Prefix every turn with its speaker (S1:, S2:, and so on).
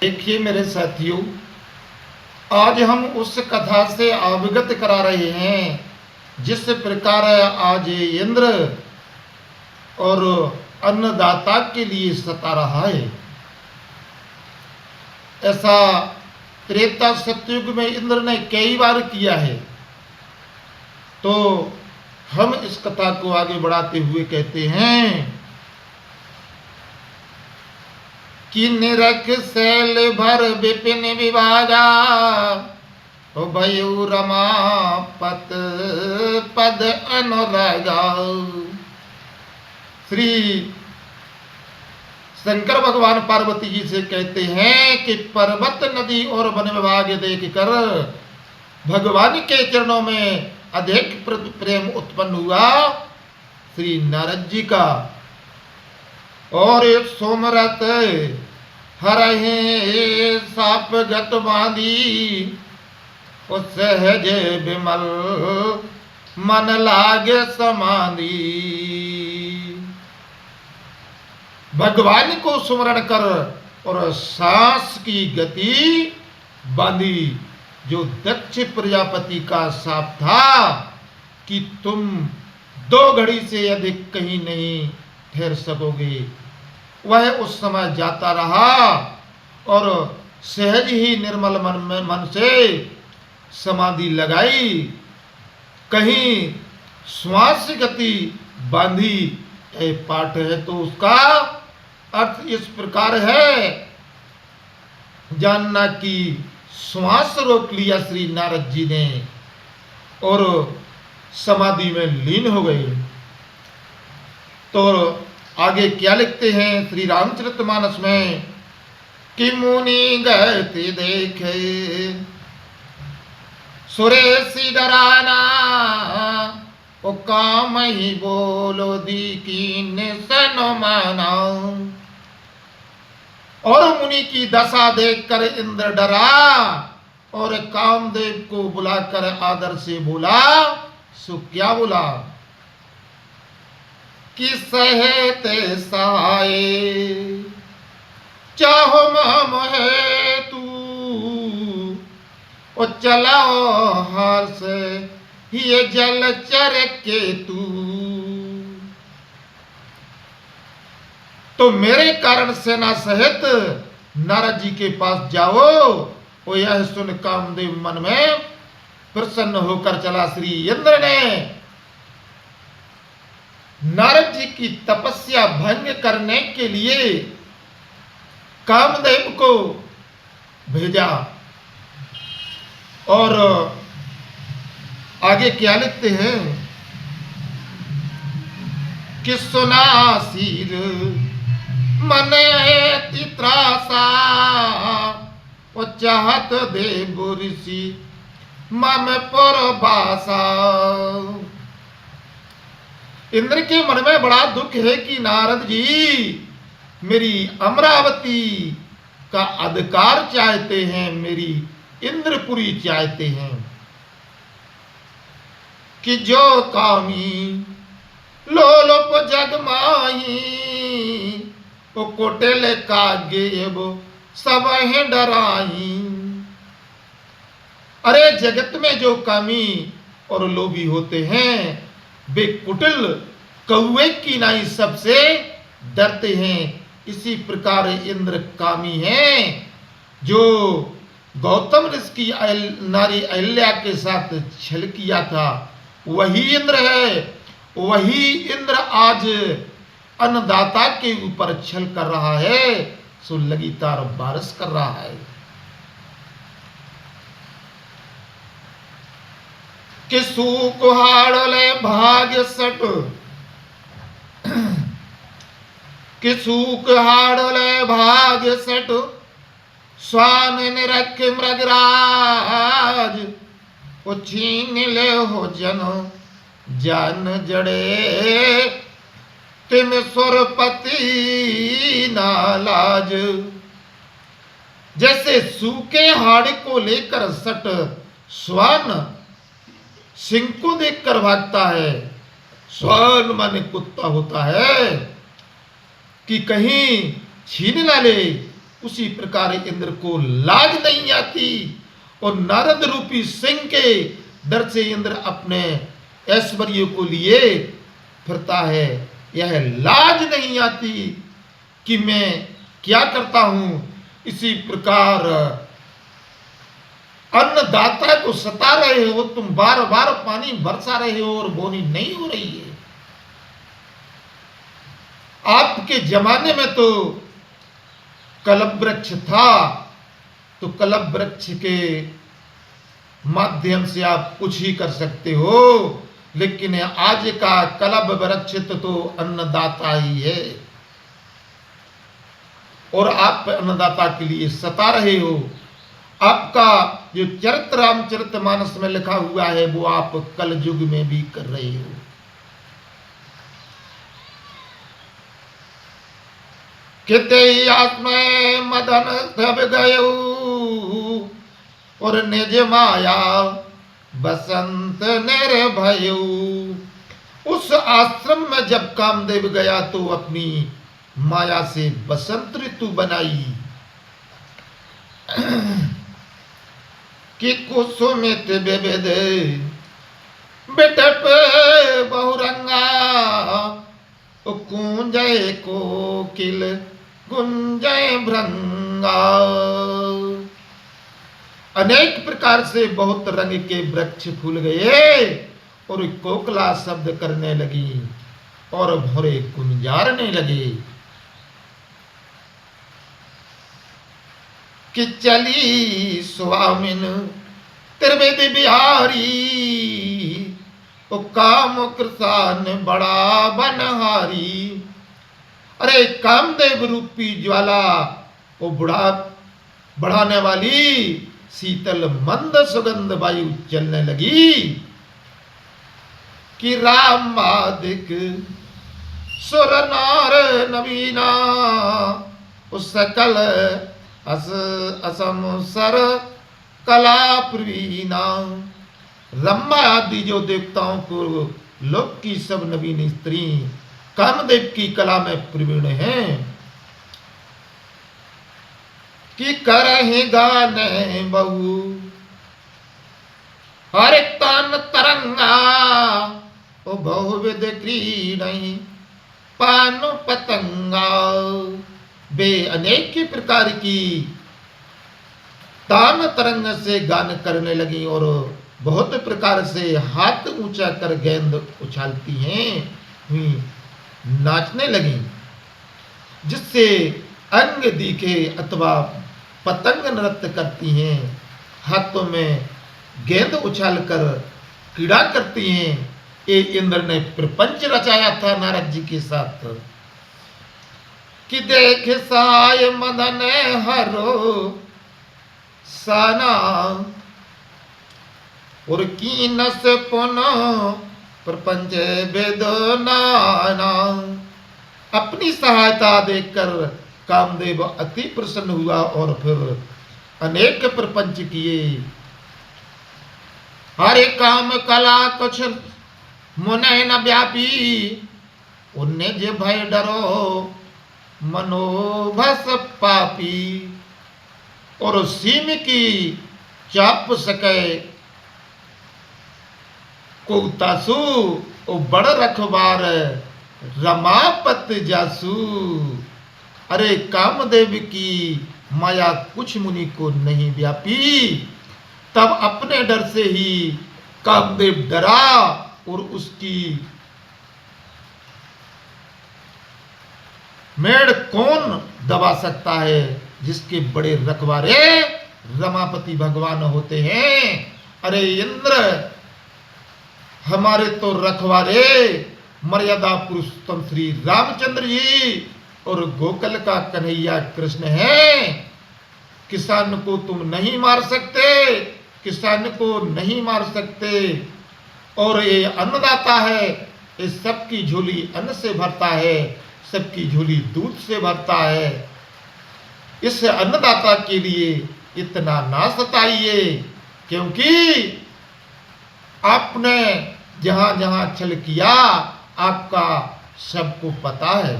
S1: देखिए मेरे साथियों, आज हम उस कथा से अवगत करा रहे हैं जिस प्रकार आज इंद्र और अन्नदाता के लिए सता रहा है। ऐसा त्रेता सतयुग में इंद्र ने कई बार किया है। तो हम इस कथा को आगे बढ़ाते हुए कहते हैं कि निरख शैल भर विपिन विभागा भयु रमापत पद अनुरागा। श्री शंकर भगवान पार्वती जी से कहते हैं कि पर्वत नदी और वन विभाग देख कर भगवान के चरणों में अधिक प्रेम उत्पन्न हुआ श्री नारद जी का। और सोमरत हरहे साप गत बांधी और सहज विमल मन लागे समाधि। भगवान को सुमरण कर और सांस की गति बांधी। जो दक्ष प्रजापति का शाप था कि तुम 2 घड़ी से अधिक कहीं नहीं ठहर सकोगे, वह उस समय जाता रहा और सहज ही निर्मल मन से समाधि लगाई। कहीं श्वास गति बांधी ए पाठ है तो उसका अर्थ इस प्रकार है, जानना कि श्वास रोक लिया श्री नारद जी ने और समाधि में लीन हो गए। तो आगे क्या लिखते हैं श्री रामचरितमानस में कि मुनि गति देखे सुरेशी डराना ओ काम ही बोलो दीकीन सनो माना। और मुनि की दशा देखकर इंद्र डरा और कामदेव को बुलाकर आदर से बोला। सो क्या बोला कि सहते सहाय चाहो माम है तू और चलाओ हार से ये जल चर के तू। तो मेरे कारण सेना सहित नारद जी के पास जाओ। और यह सुन कामदेव मन में प्रसन्न होकर चला। श्री इंद्र ने नारद जी की तपस्या भंग करने के लिए कामदेव को भेजा। और आगे क्या लिखते हैं कि सुनासीर मन तित्रासा और चाहत देव ऋषि मम पुरबासा। इंद्र के मन में बड़ा दुख है कि नारद जी मेरी अमरावती का अधिकार चाहते हैं, मेरी इंद्रपुरी चाहते हैं कि जो कामी लोलुप जगमाही वो कोटेले कागेब सब है डराई। अरे जगत में जो कामी और लोभी होते हैं वे कुटिल कौवे की नाई सबसे डरते हैं। इसी प्रकार इंद्र कामी हैं जो गौतम ऋषि की नारी अहिल्या के साथ छल किया था, वही इंद्र है। वही इंद्र आज अन्नदाता के ऊपर छल कर रहा है। सो लगातार बारिश कर रहा है। कि सुकुहाड़ले भाग्य सट कि सुकुहाड़ले भाग्य सट स्वान निरख मृगराज ओ छीन ले हो जन जान जड़े तिम सुरपति नालाज। जैसे सूखे हाड़ को लेकर सट स्वान सिंह को देखकर भागता है। स्वान माने कुत्ता होता है कि कहीं छीन ना ले, उसी प्रकार इंद्र को लाज नहीं आती और नारद रूपी सिंह के डर से इंद्र अपने ऐश्वर्य को लिए फिरता है। यह लाज नहीं आती कि मैं क्या करता हूं। इसी प्रकार अन्नदाता को सता रहे हो तुम, बार बार पानी बरसा रहे हो और बोनी नहीं हो रही है। आपके जमाने में तो कलम वृक्ष था, तो कलम वृक्ष के माध्यम से आप कुछ ही कर सकते हो, लेकिन आज का कलम वृक्ष तो अन्नदाता ही है और आप अन्नदाता के लिए सता रहे हो। आपका जो चरित्र रामचरितमानस में लिखा हुआ है वो आप कल युग में भी कर रहे हो। किते आत्मा मदन सब गयो और निज माया बसंत निर्भयो। उस आश्रम में जब कामदेव गया तो अपनी माया से बसंत ऋतु बनाई कि कुसुमित विविध बिटप बहुरंगा कुंजय कोकिल गुंजय भृंगा। अनेक प्रकार से बहुत रंग के वृक्ष फूल गए और कोकला शब्द करने लगी और भोरे गुंजारने लगे कि चली स्वामिन त्रिवेदी बिहारी ओ काम कृसान बड़ा बनहारी। अरे कामदेव रूपी ज्वाला वो बढ़ाने वाली शीतल मंद सुगंध वायु चलने लगी कि राम आदिक सुर नार नवीना उस सकल असम सर कला प्रवीणा। ब्रह्मा आदि जो देवताओं को लोक की सब नवीन स्त्री कामदेव की कला में प्रवीण हैं कि करहे गाने बहु हर तन तरंगा ओ बहुविध क्रीडई पानु पतंगा। वे अनेक ही प्रकार की तान तरंग से गान करने लगी और बहुत प्रकार से हाथ ऊंचा कर गेंद उछालती हैं हुई नाचने लगी, जिससे अंग दिखे अथवा पतंग नृत्य करती हैं, हाथों में गेंद उछाल कर क्रीड़ा करती हैं। ये इंद्र ने प्रपंच रचाया था नारद जी के साथ कि देख साय मदन हरो साना और कीनस पुनो प्रपंच वेदनाना। अपनी सहायता देखकर कामदेव अति प्रसन्न हुआ और फिर अनेक प्रपंच किए। हरे काम कला कुछ मुने न व्यापी उन्हें जे भय डरो मनोभस पापी। और सीम की चाप सके को तासु ओ बड़ रखवार रमापत जासु। अरे कामदेव की माया कुछ मुनि को नहीं व्यापी, तब अपने डर से ही कामदेव डरा और उसकी मेड़ कौन दबा सकता है, जिसके बड़े रखवारे रमापति भगवान होते हैं। अरे इंद्र हमारे तो रखवारे मर्यादा पुरुषोत्तम श्री रामचंद्र जी और गोकुल का कन्हैया कृष्ण है। किसान को तुम नहीं मार सकते, किसान को नहीं मार सकते। और ये अन्नदाता है, ये सबकी झोली अन्न से भरता है, सबकी झोली दूध से भरता है। इस अन्नदाता के लिए इतना ना सताइए, क्योंकि आपने जहां जहां छल किया आपका सबको पता है।